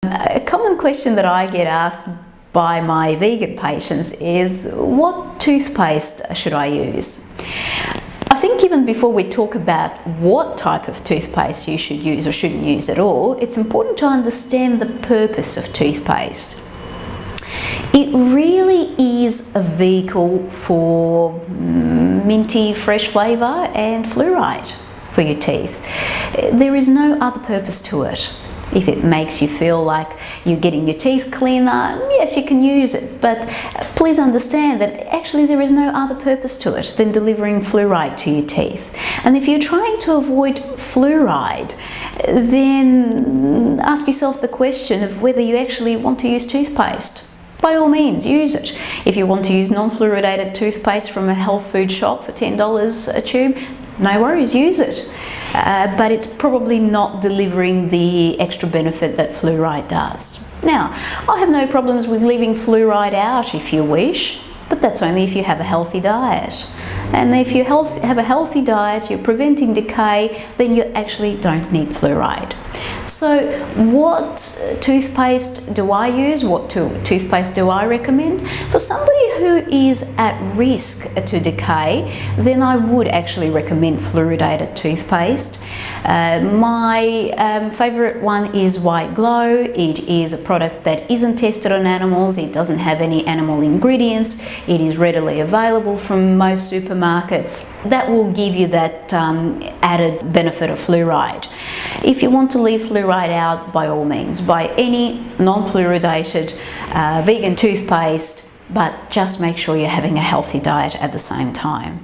A common question that I get asked by my vegan patients is, what toothpaste should I use? I think even before we talk about what type of toothpaste you should use or shouldn't use at all, it's important to understand the purpose of toothpaste. It really is a vehicle for minty, fresh flavour and fluoride for your teeth. There is no other purpose to it. If it makes you feel like you're getting your teeth cleaner, yes, you can use it, but please understand that actually there is no other purpose to it than delivering fluoride to your teeth. And if you're trying to avoid fluoride, then ask yourself the question of whether you actually want to use toothpaste. By all means, use it. If you want to use non-fluoridated toothpaste from a health food shop for $10 a tube, no worries, use it. But it's probably not delivering the extra benefit that fluoride does. Now, I have no problems with leaving fluoride out if you wish, but that's only if you have a healthy diet. And if you have a healthy diet, you're preventing decay, then you actually don't need fluoride. So what toothpaste do I use? What toothpaste do I recommend? For somebody who is at risk to decay, then I would actually recommend fluoridated toothpaste. My favourite one is White Glow. It is a product that isn't tested on animals. It doesn't have any animal ingredients. It is readily available from most supermarkets. That will give you that added benefit of fluoride. If you want to leave fluoride out, by all means, buy any non-fluoridated vegan toothpaste, but just make sure you're having a healthy diet at the same time.